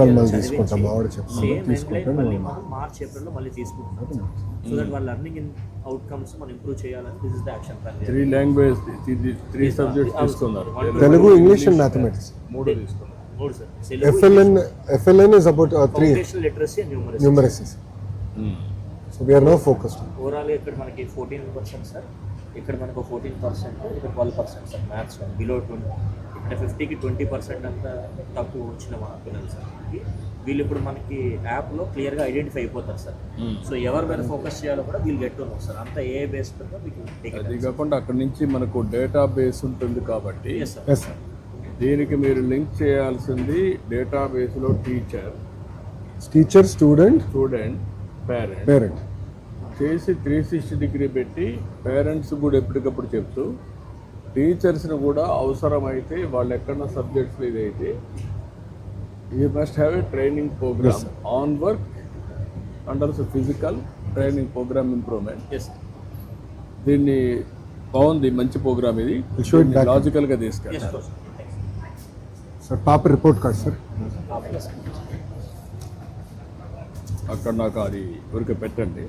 మళ్ళీ తీసుకుంటాం ఆవిడ చెప్తాను తీసుకుంటాను మార్చ్ ఏప్రిల్లో మళ్ళీ తీసుకుంటాం సో దట్ వాళ్ళ లెర్నింగ్ ఇన్ అవుట్కమ్స్ మనం ఇంప్రూవ్ చేయాలని this is the action plan. 3 language 3 subjects తీసుకున్నారు, తెలుగు ఇంగ్లీష్ అండ్ మ్యాథమెటిక్స్ 3 తీసుకున్నారు. FLN is about 3 literacy and numeracy. So we are now focused. Overall ఇక్కడ మనకి 14% సార్, ఇక్కడ మనకు 14%, ఇక్కడ 12% సార్ మ్యాథ్స్ బిలో 20. ఇక్కడ 50కి 20% అంతా తక్కువ వచ్చిన మా పిల్లలు సార్. వీళ్ళు ఇప్పుడు మనకి యాప్లో క్లియర్గా ఐడెంటిఫై అయిపోతారు సార్. సో ఎవరి మీద ఫోకస్ చేయాలో కూడా వీళ్ళు గెట్ ఉన్నాం సార్. అంతా ఏ బేస్ మీద మీకు అది కాకుండా అక్కడ నుంచి మనకు డేటా బేస్ ఉంటుంది కాబట్టి దీనికి మీరు లింక్ చేయాల్సింది డేటా బేస్లో టీచర్ స్టూడెంట్ పేరెంట్ చేసి 360 డిగ్రీ పెట్టి పేరెంట్స్ కూడా ఎప్పటికప్పుడు చెప్తూ టీచర్స్ని కూడా అవసరమైతే వాళ్ళు ఎక్కడన్నా సబ్జెక్ట్స్ ఇదైతే you must have a training program on work under physical training program improvement. దీన్ని బాగుంది, మంచి ప్రోగ్రామ్ ఇది, లాజికల్గా తీసుకెళ్ళారు సార్. పాప రిపోర్ట్ కార్డ్ సార్ అక్కడ నాకు అది ఊరికే పెట్టండి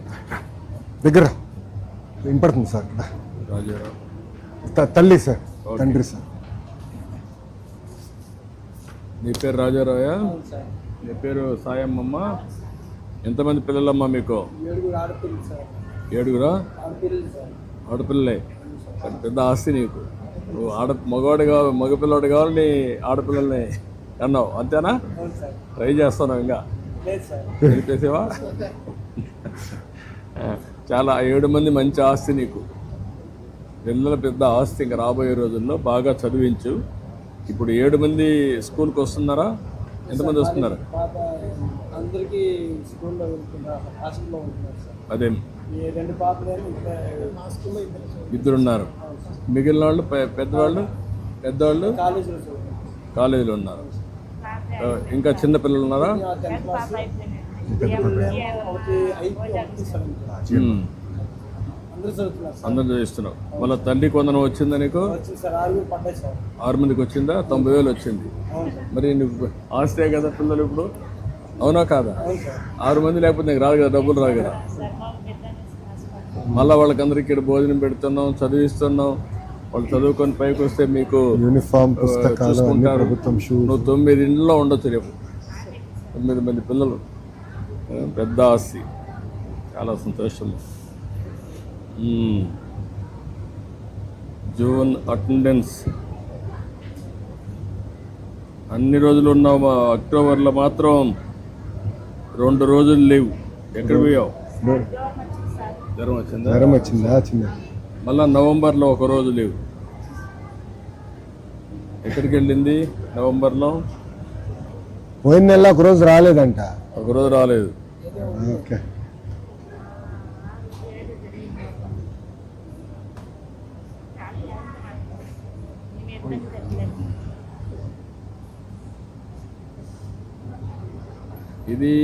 దగ్గర వినపడుతుంది సార్. రాజారావు తల్లి సార్, తండ్రి సార్. నీ పేరు రాజారావా? నీ పేరు సాయమ్మమ్మ. ఎంతమంది పిల్లలమ్మా మీకు? 7 ఆడపిల్లలే. పెద్ద ఆస్తి నీకు. నువ్వు మగపిల్లవాడు కావాలి, నీ ఆడపిల్లల్ని అన్నావు అంతేనా? ట్రై చేస్తున్నావు ఇంకా తెలిపేసేవా? చాలా 7 మంది మంచి ఆస్తి నీకు. పిల్లల పెద్ద ఆస్తి. ఇంకా రాబోయే రోజుల్లో బాగా చదివించు. ఇప్పుడు 7 మంది స్కూల్కి వస్తున్నారా? ఎంతమంది వస్తున్నారు? అదే 2 ఉన్నారు. మిగిలిన వాళ్ళు పెద్దవాళ్ళు కాలేజీలో ఉన్నారు. ఇంకా చిన్న పిల్లలు ఉన్నారా? అందరూ చదివిస్తున్నావు. మళ్ళీ తల్లి కొందరు వచ్చిందా నీకు? 6 మందికి వచ్చిందా? 90,000 వచ్చింది. మరి నువ్వు ఆస్తే కదా పిల్లలు ఇప్పుడు, అవునా కాదా? 6 మంది లేకపోతే నీకు రాదు కదా, డబ్బులు రాదు కదా. మళ్ళీ వాళ్ళకందరికి ఇక్కడ భోజనం పెడుతున్నాం, చదివిస్తున్నాం. వాళ్ళు చదువుకొని పైకి వస్తే మీకు యూనిఫామ్ చూసుకుంటారు. నువ్వు 9 ఇంట్లో ఉండొచ్చు రేపు. 9 మంది పిల్లలు, పెద్ద ఆస్తి. చాలా సంతోషం. జూన్ అటెండెన్స్ అన్ని రోజులు ఉన్నావు. అక్టోబర్లో మాత్రం 2 రోజులు లేవు. ఎక్కడ పోయావు? జ్వరం వచ్చిందా? మళ్ళా నవంబర్లో 1 రోజు లేవు. ఎక్కడికి వెళ్ళింది నవంబర్లో? పోయిన నెల 1 రోజు రాలేదంట. 1 రోజు రాలేదు. ఓకే. ఇది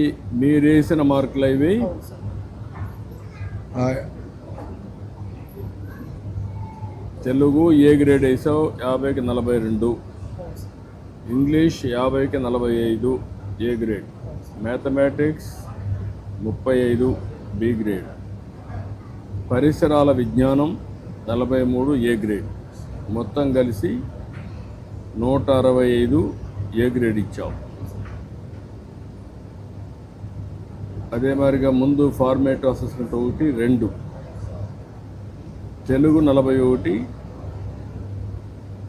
మీరు వేసిన మార్కులు ఇవి. తెలుగు ఏ గ్రేడ్ వేసావు? 50కి 42. ఇంగ్లీష్ 50కి 45 A grade. Mathematics 35 B grade. పరిసరాల విజ్ఞానం 43 ఏ గ్రేడ్. మొత్తం కలిసి 165 ఏ గ్రేడ్ ఇచ్చావు. అదే మాదిరిగా ముందు ఫార్మేటివ్ అసెస్మెంట్ 1, 2. తెలుగు 41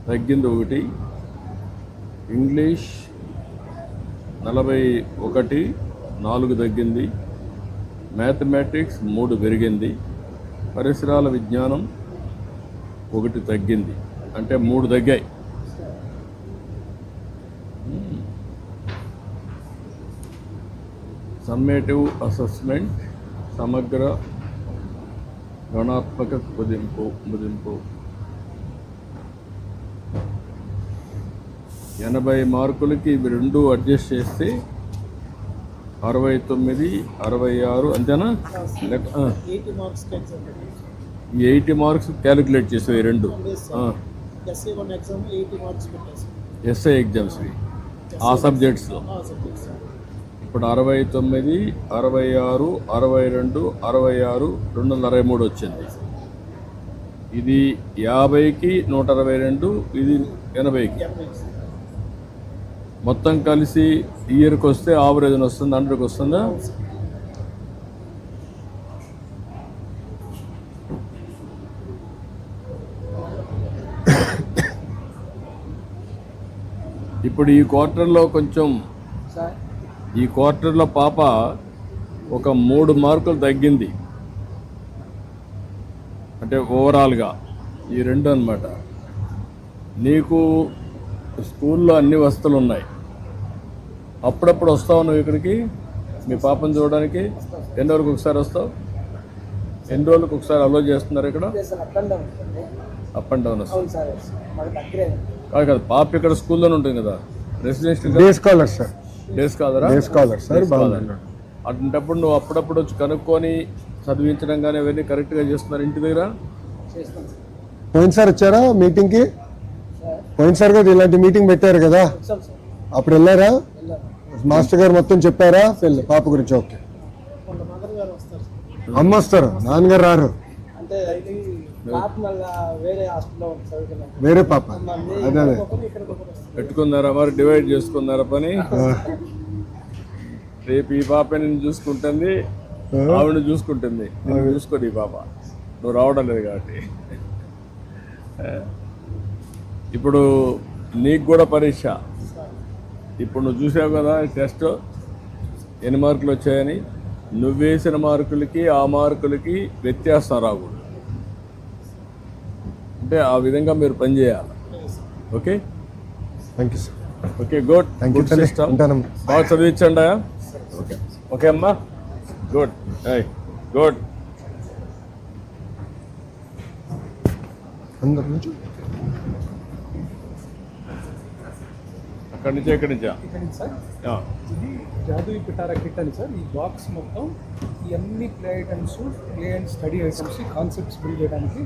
తగ్గింది 1. ఇంగ్లీష్ 41 4 తగ్గింది. మ్యాథమెటిక్స్ 3 పెరిగింది. పరిసరాల విజ్ఞానం 1 తగ్గింది. అంటే 3 తగ్గాయి. సమ్మేటివ్ అసెస్మెంట్ సమగ్ర గణాత్మక కుదింపు 80 మార్కులకి ఇవి 2 అడ్జస్ట్ చేస్తే 69, 66 అంతేనా? 80 మార్క్స్ క్యాలిక్యులేట్ చేసేవి 2. ఎస్ఐ ఎగ్జామ్స్వి ఆ సబ్జెక్ట్స్లో ఇప్పుడు 69, 66, 62, 66, 223 వచ్చింది. ఇది 50కి 122, ఇది 80కి. మొత్తం కలిసి ఇయర్కి వస్తే ఆవరేజ్ వస్తుంది, 100కి వస్తుందా? ఇప్పుడు ఈ క్వార్టర్లో ఈ క్వార్టర్లో పాప ఒక 3 మార్కులు తగ్గింది, అంటే ఓవరాల్గా ఈ 2 అన్నమాట. నీకు స్కూల్లో అన్ని వసతులు ఉన్నాయి, అప్పుడప్పుడు వస్తావు నువ్వు ఇక్కడికి మీ పాపను చూడడానికి. ఎన్ని రోజులకు ఒకసారి వస్తావు? ఎన్ని రోజులకు ఒకసారి అలో చేస్తున్నారు ఇక్కడ? అప్ అండ్ డౌన్ వస్తావు కాదు కదా. పాప ఇక్కడ స్కూల్లోనే ఉంటుంది కదా, residential day scholar sir. Day స్కాలరా? Day scholar sir. బాగున్నాడు. అటువంటిప్పుడు నువ్వు అప్పుడప్పుడు వచ్చి కనుక్కొని చదివించడం కానీ అవన్నీ కరెక్ట్గా చేస్తున్నారు ఇంటి దగ్గర? పోయినసారి వచ్చారా మీటింగ్కి? పోయినసారి కూడా ఇలాంటి మీటింగ్ పెట్టారు కదా, అప్పుడు వెళ్ళారా? మాస్టర్ గారు మొత్తం చెప్పారా పాప గురించి? ఓకే. అమ్మ వస్తారు, నాన్నగారు రారు. వేరే పాప అదే అదే పెట్టుకున్నారా మరి? డివైడ్ చేసుకున్నారా పని? రేపు ఈ పాప నేను చూసుకుంటుంది, ఆవిడ చూసుకుంటుంది. నేను చూసుకోండి ఈ పాప, నువ్వు రావడం లేదు కాబట్టి. ఇప్పుడు నీకు కూడా పరీక్ష. ఇప్పుడు నువ్వు చూసావు కదా టెస్ట్ ఎన్ని మార్కులు వచ్చాయని. నువ్వు వేసిన మార్కులకి ఆ మార్కులకి వ్యత్యాసం రాకూడదు, అంటే ఆ విధంగా మీరు పనిచేయాలి. Okay, thank you sir. Okay, good. Thank you good system. ఉంటానమ్మా. బాగా చదివించండి. ఓకే అమ్మా, గుడ్ గుడ్. అందరి నుంచి అక్కడి నుంచి ఎక్కడి నుంచా? ఇక్కడ నుంచి సార్, ఇది జాదూయి పిటారా కిట్ అని సార్. ఈ బాక్స్ మొత్తం ఈ అన్ని play items, play and study items, concepts build చేయడానికి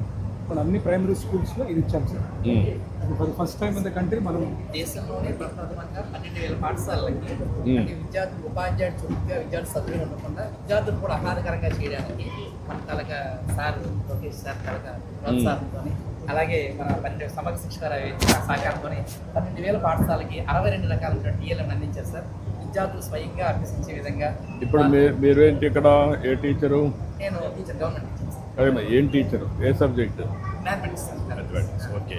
మన అన్ని ప్రైమరీ స్కూల్స్లో ఇది ఇచ్చాం సార్. అది for first time in the country. మనం దేశంలోనే ప్రప్రథమంగా 12,000 పాఠశాలలకి అంటే విద్యార్థులు ఉపాధ్యాయుడు చురుగ్గా విద్యార్థులు సభ్యులు ఉండకుండా విద్యార్థులు కూడా ఆహ్లాదకరంగా చేయడానికి మన తలక సార్ లోకేష్ సార్ తలక ప్రోత్సాహంతో, అలాగే మన 12 సమగ్ర శిక్షణ సహకారంతో 12,000 పాఠశాలకి 62 రకాల టీఎల్ఎం అందించారు సార్. విద్యార్థులు స్వయంగా అభ్యసించే విధంగా. ఇప్పుడు మీరు ఏంటి ఇక్కడ? ఏ టీచరు? నేను టీచర్, గవర్నమెంట్ టీచర్. ఏం టీచరు? ఏ సబ్జెక్ట్? మ్యాథమెటిక్స్. ఓకే.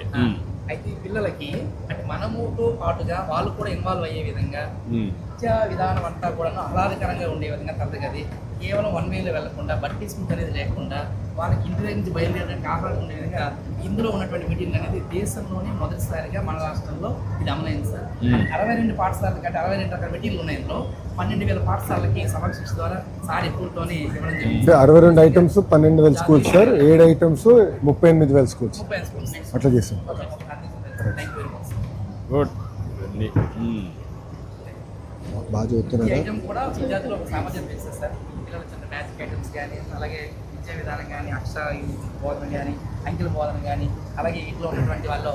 అయితే ఈ పిల్లలకి అంటే మనముతో పాటుగా వాళ్ళు కూడా ఇన్వాల్వ్ అయ్యే విధంగా విద్యా విధానం అంతా కూడా ఆహ్లాదకరంగా ఉండే విధంగా తరగతి కేవలం 1 వేలో వెళ్లకుండా బట్టి స్మిత్ అనేది లేకుండా వాళ్ళకి ఇంటి దగ్గర నుంచి బయలుదేరడానికి ఆహ్లాదం ఉండే విధంగా ఇందులో ఉన్నటువంటి మీటింగ్ అనేది దేశంలోనే మొదటిసారిగా మన రాష్ట్రంలో ఇది అమలైంది సార్. 62 పాఠశాలకి అంటే 62 రకాల మీటింగ్లు ఉన్నాయి. ఇందులో 12,000 పాఠశాలకి సమక్ష ద్వారా సార్ ఎప్పుడుతోనే ఇవ్వడం జరిగింది. 62 items 12,000 schools sir. 7 items 38,000 schools 30 schools అట్లా చేసాం. Thank you very much. Good. బాగా ఈ చదువుతున్నారా? ఐటమ్ కూడా విద్యార్థులు ఒక సామర్థ్యం పెంచుతుంది సార్. పిల్లలు చిన్న మ్యాథ్స్ ఐటమ్స్ కానీ, అలాగే విద్యా విధానం కానీ, అక్షర బోధన కానీ, అంకెల బోధన కానీ, అలాగే ఇంట్లో ఉన్నటువంటి వాళ్ళు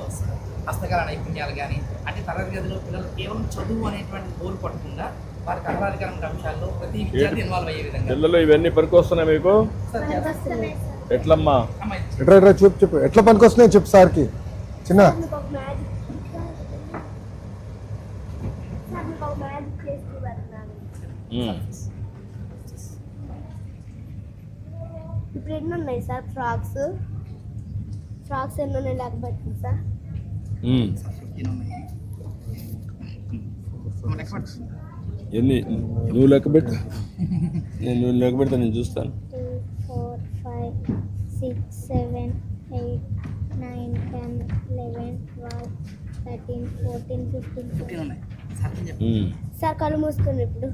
హస్తకళ నైపుణ్యాలు కానీ, అంటే తరగతి గదిలో పిల్లలు కేవలం చదువు అనేటువంటి గోల్ పట్టకుండా వారికి ఆహ్లాదకరమైన అంశాల్లో ప్రతి విద్యార్థి ఇన్వాల్వ్ అయ్యే విధంగా. పిల్లలు ఇవన్నీ పనికొస్తున్నాయి మీకు? ఎట్లమ్మా? ఎట్లా చెప్పు ఎట్లా పనికొస్తున్నాయి చెప్పు సార్కి. చిన్న ఇప్పుడు ఎన్ని ఉన్నాయి సార్? ఫ్రాక్స్ ఎన్ని ఉన్నాయి లెక్క పెట్టండి సార్. ఎన్ని నువ్వు లెక్క పెట్టు? నువ్వు లెక్క పెడతా, నేను చూస్తాను. 2, 4, 5, 6, 7, 8, 9, 10, 11, 12, 13, 14, 15 ఉన్నాయి సార్. సార్ కళ్ళు మూసుకుని ఇప్పుడు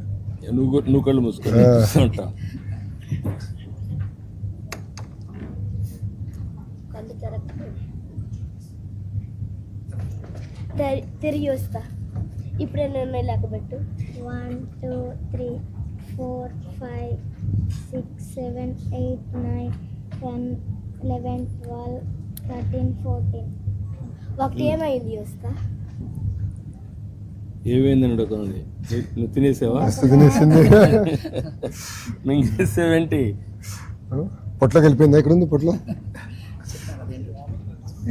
నువ్వు కళ్ళు మూసుకొని కళ్ళు తిరిగి వస్తా. ఇప్పుడు ఎన్ని ఉన్నాయి లెక్క పెట్టు. 1, 2, 3, 4, 5, 6, 7, 8, 9, 10, 11, 12, 13, 14. ఒకటి ఏమైంది వస్తా. ఏమైందని అడుగుతుంది. నువ్వు తినేసావా? మస్తు తినేసింది. మింగేసేవేంటి? పొట్లోకి వెళ్ళిపోయిందా? ఎక్కడ ఉంది పొట్లో?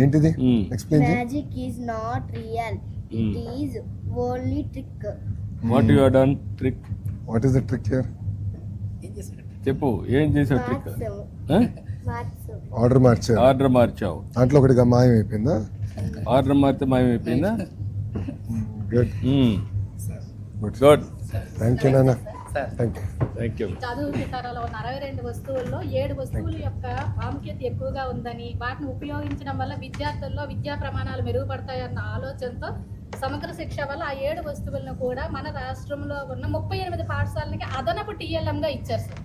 ఏంటిది? మ్మ్. ఎక్స్ప్లెయిన్ చేయి. Magic is not real, it is only trick. What you have done trick? What is the trick here? ఏం చేశాడు? చెప్పు, ఏం చేసావు ట్రిక్? మార్క్స్ ఆర్డర్ మార్చారు. ఆర్డర్ మార్చావు. దాంట్లో ఒకటిగా మాయం అయిపోయిందా? ఆర్డర్ మారితే మాయమైపోయిందా? Good good. థ్యాంక్ యూ నాన్న. Sir thank you. Thank you. చదువు పిటారాలో ఉన్న 62 వస్తువుల్లో 7 వస్తువుల యొక్క ప్రాముఖ్యత ఎక్కువగా ఉందని, వాటిని ఉపయోగించడం వల్ల విద్యార్థుల్లో విద్యా ప్రమాణాలు మెరుగుపడతాయన్న ఆలోచనతో సమగ్ర శిక్ష వల్ల ఆ 7 వస్తువులను కూడా మన రాష్ట్రంలో ఉన్న 38 పాఠశాలలకి అదనపు టీఎల్ఎంగా ఇచ్చారు సార్.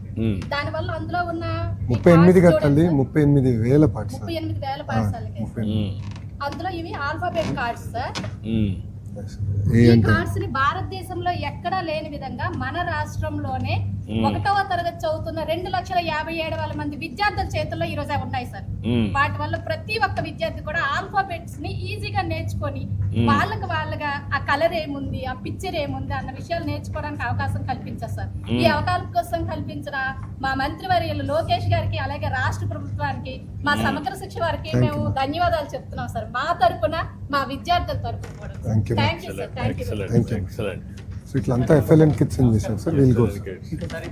దానివల్ల అందులో ఉన్న 38 కట్టాలి. 38,000 పాఠశాల. 38,000 పాఠశాలకి అందులో ఇవి ఆల్ఫాబెట్ కార్డ్స్ సార్. ఏ ఈ అంటే కార్డ్స్ ని భారతదేశంలో ఎక్కడా లేని విధంగా మన రాష్ట్రంలోనే 1వ తరగతి చదువుతున్న 2,57,000 మంది విద్యార్థుల చేతుల్లో ఈ రోజు ఉన్నాయి సార్. వాటి వల్ల ప్రతి ఒక్క విద్యార్థి కూడా ఆల్ఫాబెట్స్ ని ఈజీగా నేర్చుకొని వాళ్ళగా ఆ కలర్ ఏముంది, ఆ పిక్చర్ ఏముంది అన్న విషయాలు నేర్చుకోవడానికి అవకాశం కల్పించారు సార్. ఈ అవకాశం కల్పించిన మా మంత్రివర్యులు లోకేష్ గారికి, అలాగే రాష్ట్ర ప్రభుత్వానికి, మా సమగ్ర శిక్ష వారికి మేము ధన్యవాదాలు చెప్తున్నాం సార్. మా తరపున, మా విద్యార్థుల తరపున కూడా. Thank you. Thank you sir. Thank you. Excellent. So ఇట్లా అంతా FLN కిడ్స్ ఏం చేశారు సార్? We'll go. సార్